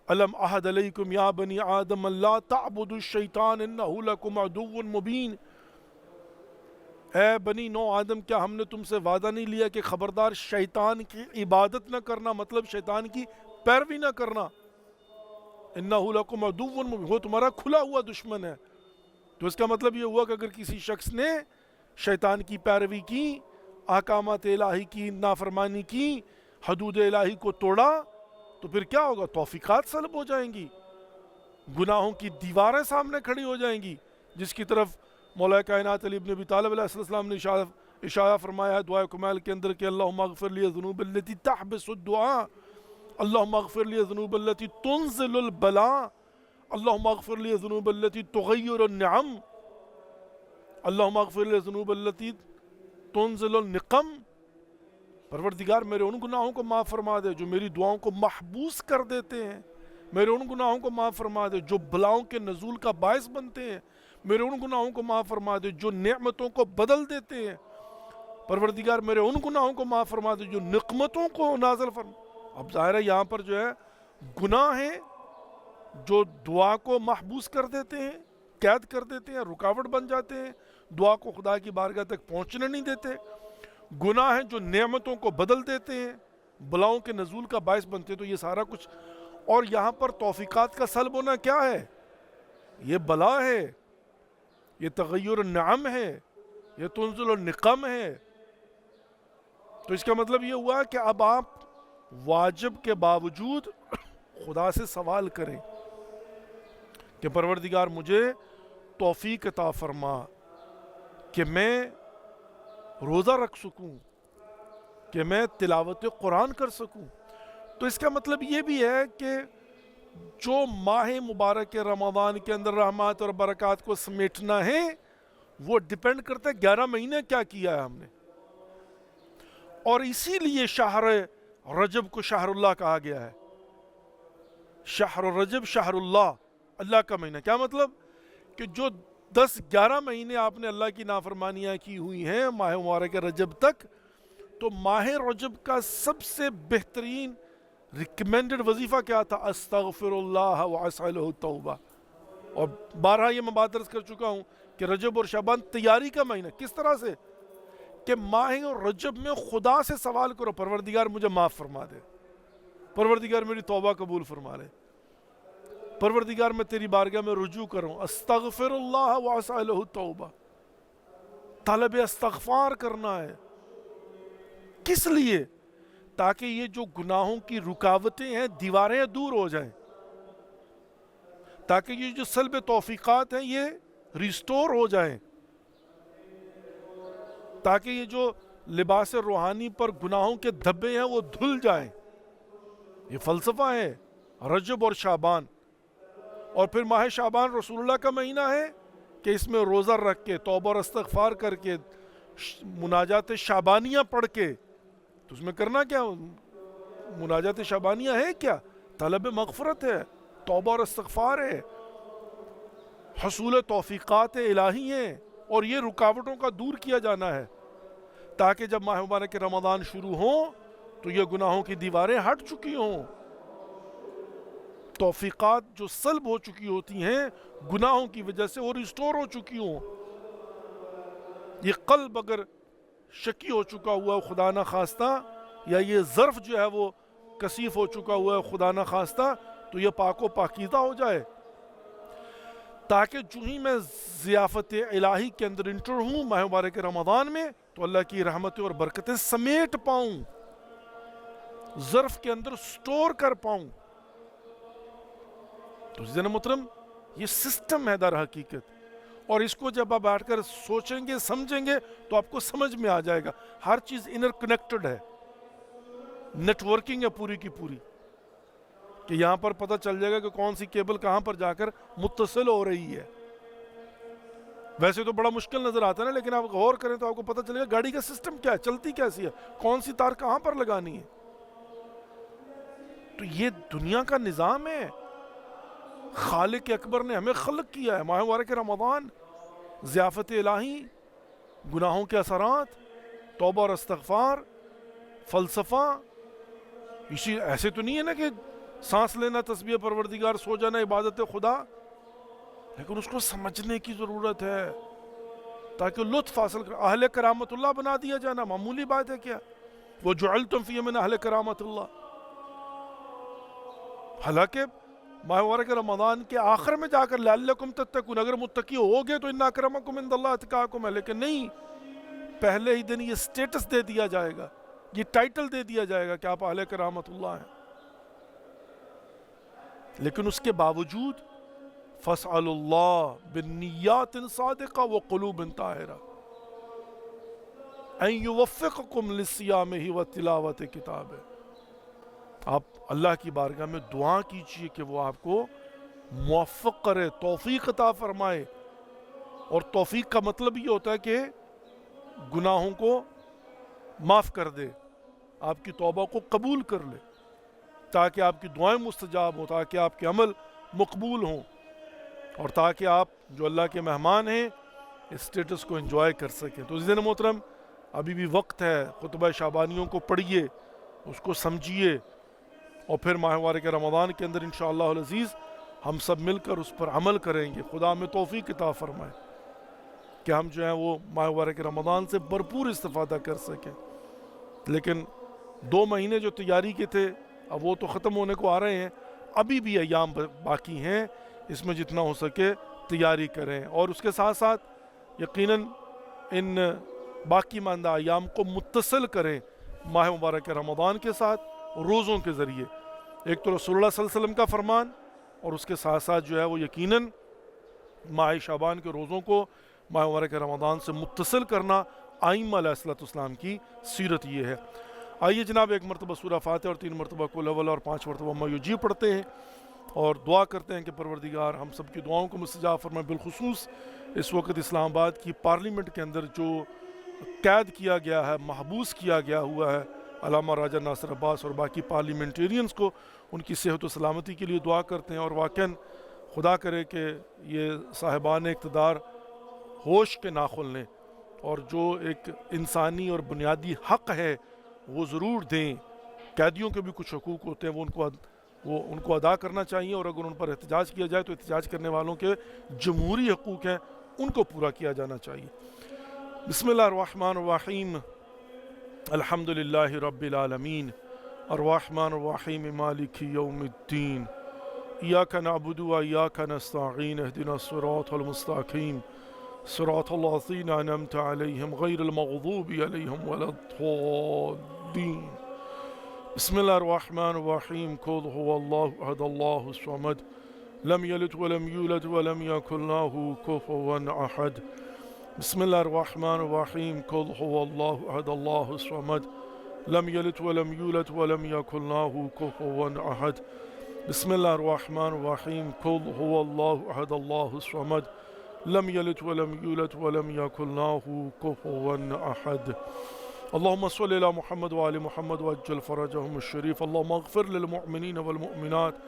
الم احد علیکم یا بنی آدم اللہ تعبدوا الشیطان انہ لکم عدو مبین, اے بنی نو آدم کیا ہم نے تم سے وعدہ نہیں لیا کہ خبردار شیطان کی عبادت نہ کرنا, مطلب شیطان کی پیروی نہ کرنا. انہ لکم عدو مبین, وہ تمہارا کھلا ہوا دشمن ہے. تو اس کا مطلب یہ ہوا کہ اگر کسی شخص نے شیطان کی پیروی کی, احکامات الہی کی نافرمانی کی, حدود الہی کو توڑا, تو پھر کیا ہوگا؟ توفیقات سلب ہو جائیں گی, گناہوں کی دیواریں سامنے کھڑی ہو جائیں گی, جس کی طرف مولا کائنات علی ابن ابی طالب علیہ السلام نے اشارہ فرمایا ہے دعائے کمال کے اندر کہ اللہم اغفر لی ذنوب التي تحبس الدعاء, اللہم اغفر لی ذنوب التي تنزل البلاء, اللہم اغفر لی ذنوب التي تغیر النعم, اللہم اغفر لی ذنوب التي تنزل النقم. پروردگار میرے ان گناہوں کو معاف فرما دے جو میری دعاؤں کو محبوس کر دیتے ہیں, میرے ان گناہوں کو معاف فرما دے جو بلاؤں کے نزول کا باعث بنتے ہیں, میرے ان گناہوں کو معاف فرما دے جو نعمتوں کو بدل دیتے ہیں, پروردگار میرے ان گناہوں کو معاف فرما دے جو نقمتوں کو نازل فرما. اب ظاہر ہے یہاں پر جو ہے گناہ ہیں جو دعا کو محبوس کر دیتے ہیں, قید کر دیتے ہیں, رکاوٹ بن جاتے ہیں, دعا کو خدا کی بارگاہ تک پہنچنے نہیں دیتے. گناہ ہیں جو نعمتوں کو بدل دیتے ہیں, بلاؤں کے نزول کا باعث بنتے ہیں. تو یہ سارا کچھ, اور یہاں پر توفیقات کا سلب ہونا کیا ہے؟ یہ بلا ہے, یہ تغیر النعم ہے, یہ تنزل النقم ہے. تو اس کا مطلب یہ ہوا کہ اب آپ واجب کے باوجود خدا سے سوال کریں کہ پروردگار مجھے توفیق عطا فرما کہ میں روزہ رکھ سکوں, کہ میں تلاوت قرآن کر سکوں. تو اس کا مطلب یہ بھی ہے کہ جو ماہ مبارک رمضان کے اندر رحمات اور برکات کو سمیٹنا ہے وہ ڈیپینڈ کرتا ہے 11 مہینے کیا کیا ہے ہم نے. اور اسی لیے شہر رجب کو شہر اللہ کہا گیا ہے. شہر رجب شہر اللہ, اللہ کا مہینہ. کیا مطلب؟ کہ جو 10-11 مہینے آپ نے اللہ کی نافرمانیاں کی ہوئی ہیں ماہ مبارک رجب تک، تو ماہ رجب کا سب سے بہترین ریکمینڈڈ وظیفہ کیا تھا؟ استغفر اللہ واسألہ التوبہ. اور بارہا یہ میں بات عرض کر چکا ہوں کہ رجب اور شعبان تیاری کا مہینہ. کس طرح سے؟ کہ ماہ رجب میں خدا سے سوال کرو پروردگار مجھے معاف فرما دے، پروردگار میری توبہ قبول فرما لے، پروردگار میں تیری بارگاہ میں رجوع کروں. استغفر اللہ واسألہ التوبہ، طلب استغفار کرنا ہے. کس لیے؟ تاکہ یہ جو گناہوں کی رکاوٹیں ہیں، دیواریں دور ہو جائیں، تاکہ یہ جو سلب توفیقات ہیں یہ ریسٹور ہو جائیں، تاکہ یہ جو لباس روحانی پر گناہوں کے دھبے ہیں وہ دھل جائیں. یہ فلسفہ ہے رجب اور شعبان. اور پھر ماہ شعبان رسول اللہ کا مہینہ ہے کہ اس میں روزہ رکھ کے، توبہ اور استغفار کر کے، مناجات شعبانیہ پڑھ کے، تو اس میں کرنا کیا؟ مناجات شعبانیہ ہے کیا؟ طلب مغفرت ہے، توبہ اور استغفار ہے، حصول توفیقات الہی ہیں، اور یہ رکاوٹوں کا دور کیا جانا ہے تاکہ جب ماہ مبارک رمضان شروع ہوں تو یہ گناہوں کی دیواریں ہٹ چکی ہوں، توفیقات جو سلب ہو چکی ہوتی ہیں گناہوں کی وجہ سے وہ ریسٹور ہو چکی ہوں. یہ قلب اگر شکی ہو چکا ہوا ہے خدا نہ خواستہ، یا یہ ظرف جو ہے وہ کثیف ہو چکا ہوا ہے خدا نہ خواستہ، تو یہ پاک و پاکیزہ ہو جائے، تاکہ جو ہی میں ضیافت الہی کے اندر انٹر ہوں ماہ مبارک رمضان میں تو اللہ کی رحمتیں اور برکتیں سمیٹ پاؤں، ظرف کے اندر سٹور کر پاؤں. تو عزیزان محترم، یہ سسٹم ہے در حقیقت، اور اس کو جب آپ بیٹھ کر سوچیں گے سمجھیں گے تو آپ کو سمجھ میں آ جائے گا. ہر چیز انر کنیکٹڈ ہے، نیٹ ورکنگ ہے پوری کی پوری، کہ یہاں پر پتہ چل جائے گا کہ کون سی کیبل کہاں پر جا کر متصل ہو رہی ہے. ویسے تو بڑا مشکل نظر آتا ہے نا، لیکن آپ غور کریں تو آپ کو پتہ چلے گا گاڑی کا سسٹم کیا ہے، چلتی کیسی ہے، کون سی تار کہاں پر لگانی ہے. تو یہ دنیا کا نظام ہے. خالق اکبر نے ہمیں خلق کیا ہے. ماہ مبارک رمضان، ضیافت الہی، گناہوں کے اثرات، توبہ اور استغفار، فلسفہ. اسی ایسے تو نہیں ہے نا کہ سانس لینا تسبیح پروردگار، سو جانا عبادت خدا، لیکن اس کو سمجھنے کی ضرورت ہے تاکہ لطف حاصل کر. اہل کرامت اللہ بنا دیا جانا معمولی بات ہے کیا؟ وَجُعِلْتُمْ فِيهِ مِنْ اہل کرامت اللہ. حالانکہ ماہ مبارک رمضان کے آخر میں جا کر لعلکم تتقون، اگر متقی ہوگے تو ان اکرمکم عند اللہ اتقاکم ہے، لیکن نہیں، پہلے ہی دن یہ سٹیٹس دے دیا جائے گا، یہ ٹائٹل دے دیا جائے گا کہ آپ اہل کرامت اللہ ہیں. لیکن اس کے باوجود فَاسْأَلُوا اللَّهَ بِالنِّيَّاتٍ صَادِقَةٍ وَقُلُوبٍ طَاهِرَةٍ أَن يُوَفِّقَكُمْ لِلصِّيَامِ وَتِلَاوَةِ كِتَابِهِ. آپ اللہ کی بارگاہ میں دعا کیجئے کہ وہ آپ کو موفق کرے، توفیق عطا فرمائے. اور توفیق کا مطلب یہ ہوتا ہے کہ گناہوں کو معاف کر دے، آپ کی توبہ کو قبول کر لے، تاکہ آپ کی دعائیں مستجاب ہوں، تاکہ آپ کے عمل مقبول ہوں، اور تاکہ آپ جو اللہ کے مہمان ہیں اس سٹیٹس کو انجوائے کر سکیں. تو عزیزان محترم، ابھی بھی وقت ہے، خطبہ شعبانیوں کو پڑھیے، اس کو سمجھیے، اور پھر ماہ مبارک رمضان کے اندر انشاءاللہ العزیز ہم سب مل کر اس پر عمل کریں گے. خدا ہمیں توفیق عطا فرمائے کہ ہم جو ہیں وہ ماہ مبارک رمضان سے بھرپور استفادہ کر سکیں. لیکن 2 مہینے جو تیاری کے تھے اب وہ تو ختم ہونے کو آ رہے ہیں، ابھی بھی ایام باقی ہیں، اس میں جتنا ہو سکے تیاری کریں، اور اس کے ساتھ ساتھ یقیناً ان باقی ماندہ ایام کو متصل کریں ماہ مبارک رمضان کے ساتھ روزوں کے ذریعے. ایک تو رسول اللہ صلی اللہ علیہ وسلم کا فرمان، اور اس کے ساتھ ساتھ جو ہے وہ یقیناً ماہ شعبان کے روزوں کو ماہ مبارک رمضان سے متصل کرنا. ائمہ علیہ السلام کی سیرت یہ ہے. آئیے جناب ایک مرتبہ سورہ فاتحہ اور 3 مرتبہ قل اول اور 5 مرتبہ ما یجیب پڑھتے ہیں، اور دعا کرتے ہیں کہ پروردگار ہم سب کی دعاؤں کو مستجاب فرمائے. بالخصوص اس وقت اسلام آباد کی پارلیمنٹ کے اندر جو قید کیا گیا ہے، محبوس کیا گیا ہوا ہے علامہ راجہ ناصر عباس اور باقی پارلیمنٹیرینز کو، ان کی صحت و سلامتی کے لیے دعا کرتے ہیں. اور واقعاً خدا کرے کہ یہ صاحبان اقتدار ہوش کے ناخن لیں اور جو ایک انسانی اور بنیادی حق ہے وہ ضرور دیں. قیدیوں کے بھی کچھ حقوق ہوتے ہیں، وہ ان کو ادا کرنا چاہیے، اور اگر ان پر احتجاج کیا جائے تو احتجاج کرنے والوں کے جمہوری حقوق ہیں ان کو پورا کیا جانا چاہیے. بسم اللہ الرحمن الرحیم. الحمد للہ رب العالمین الرحمن الرحیم مالک یوم الدین. ایاک نعبد و ایاک نستعین اهدنا الصراط المستقیم صراط الذین انعمت علیہم غیر المغضوب علیہم ولا الضالین. بسم اللہ الرحمن الرحیم. قل هو اللہ احد اللہ الصمد لم یلد ولم یولد ولم یکن له کفوا احد. بسم اللہ الرحمن الرحیم. قل هو اللہ احد اللہ الصمد لم یلد ولم یولد ولم یکن له کفوا احد. بسم اللہ الرحمن الرحیم. قل هو اللہ احد اللہ الصمد لم یلد ولم یولد ولم یکن له کفوا احد. اللهم صل على محمد وآل محمد وعجل فرجهم الشريف. اللهم اغفر للمؤمنين والمؤمنات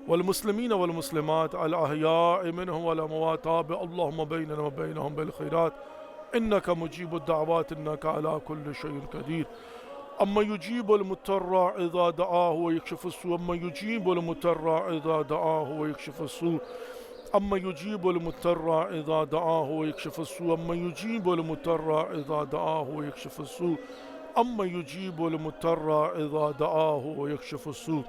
والمسلمين والمسلمات الأحياء منهم والأموات. اللهم بيننا وبينهم بالخيرات إنك مجيب الدعوات إنك على كل شيء قدير. أما يجيب المضطر إذا دعاه ويكشف السوء. أما يجيب المضطر إذا دعاه ويكشف السوء. أما يجيب المضطر إذا دعاه ويكشف السوء. أما يجيب المضطر إذا دعاه ويكشف السوء. أما يجيب المضطر إذا دعاه ويكشف السوء.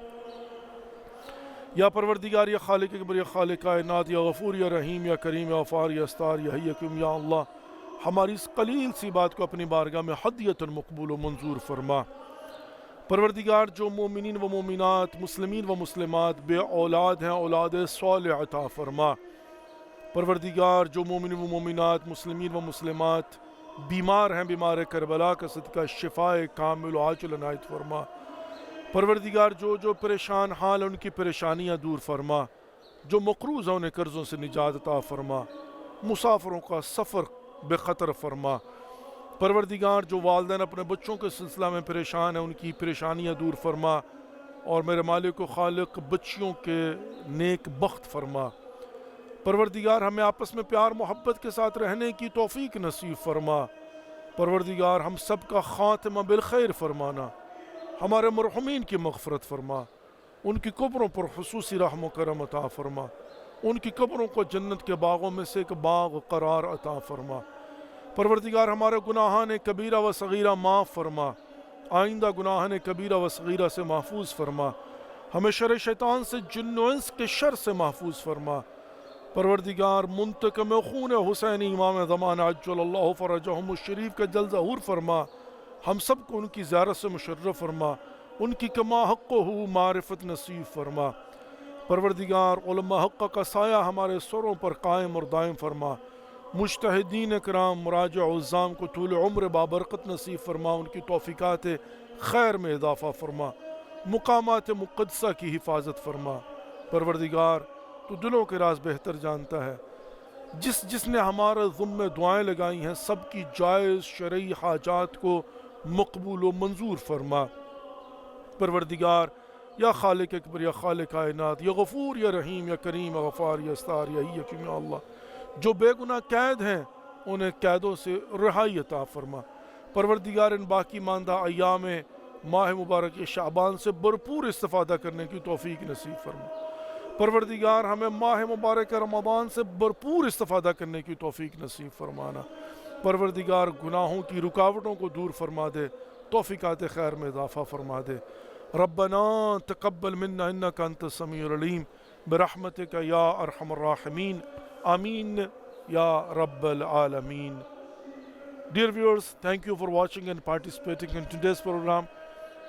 یا پروردگار، یا خالق اکبر، یا خالق کائنات، یا غفور، یا رحیم، یا کریم، یا غفار، یا استار، یا حی، یا قیوم، یا اللہ، ہماری اس قلیل سی بات کو اپنی بارگاہ میں ہدیۃ مقبول و منظور فرما. پروردگار، جو مومنین و مومنات، مسلمین و مسلمات بے اولاد ہیں، اولاد صالح عطا فرما. پروردگار، جو مومنین و مومنات، مسلمین و مسلمات بیمار ہیں، بیمار کربلا کا صدقہ شفاء کامل و عاجل عنایت فرما. پروردگار، جو پریشان حال ہیں ان کی پریشانیاں دور فرما. جو مقروض ہیں انہیں قرضوں سے نجات عطا فرما. مسافروں کا سفر بے خطر فرما. پروردگار، جو والدین اپنے بچوں کے سلسلہ میں پریشان ہیں ان کی پریشانیاں دور فرما. اور میرے مالک و خالق، بچیوں کے نیک بخت فرما. پروردگار، ہمیں آپس میں پیار محبت کے ساتھ رہنے کی توفیق نصیب فرما. پروردگار، ہم سب کا خاتمہ بالخیر فرمانا. ہمارے مرحومین کی مغفرت فرما. ان کی قبروں پر خصوصی رحم و کرم عطا فرما. ان کی قبروں کو جنت کے باغوں میں سے ایک باغ قرار عطا فرما. پروردگار، ہمارے گناہان کبیرہ و صغیرہ معاف فرما. آئندہ گناہان کبیرہ و صغیرہ سے محفوظ فرما. ہمیں شر شیطان سے، جن و انس کے شر سے محفوظ فرما. پروردگار، منتقم خون حسین امام زمان عجل اللہ فرجہم الشریف کا جل ظہور فرما. ہم سب کو ان کی زیارت سے مشرف فرما. ان کی کما حق ہو معرفت نصیب فرما. پروردگار، علماء حق کا سایہ ہمارے سروں پر قائم اور دائم فرما. مجتہدین کرام، مراجع عظام کو طول عمر بابرکت نصیب فرما. ان کی توفیقات خیر میں اضافہ فرما. مقامات مقدسہ کی حفاظت فرما. پروردگار، تو دلوں کے راز بہتر جانتا ہے. جس نے ہمارے ذمہ دعائیں لگائی ہیں سب کی جائز شرعی حاجات کو مقبول و منظور فرما. پروردگار، یا خالق اکبر، یا خالق کائنات، یا غفور، یا رحیم، یا کریم، یا غفار، یا استار، یا حی، یا قیوم، یا اللہ، جو بے گناہ قید ہیں انہیں قیدوں سے رہائی عطا فرما. پروردگار، ان باقی ماندہ ایام ماہ مبارک شعبان سے بھرپور استفادہ کرنے کی توفیق نصیب فرما. پروردگار، ہمیں ماہ مبارک رمضان سے بھرپور استفادہ کرنے کی توفیق نصیب فرمانا. پروردگار، گناہوں کی رکاوٹوں کو دور فرما دے. توفیقات خیر میں اضافہ فرما دے. ربنا تقبل منا انک انت السمیع العلیم برحمتک یا ارحم الراحمین. آمین یا رب العالمین. Dear viewers, thank you for watching and participating in today's program.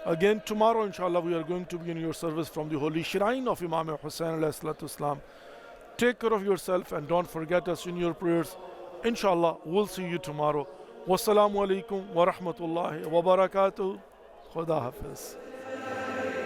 Again tomorrow inshallah we are going to be in your service from the holy shrine of Imam Hussain alayhi salatu wasalam. Take care of yourself and don't forget us in your prayers. Inshallah we'll see you tomorrow. Wassalamu alaikum wa rahmatullahi wa barakatuh. Khuda Hafiz.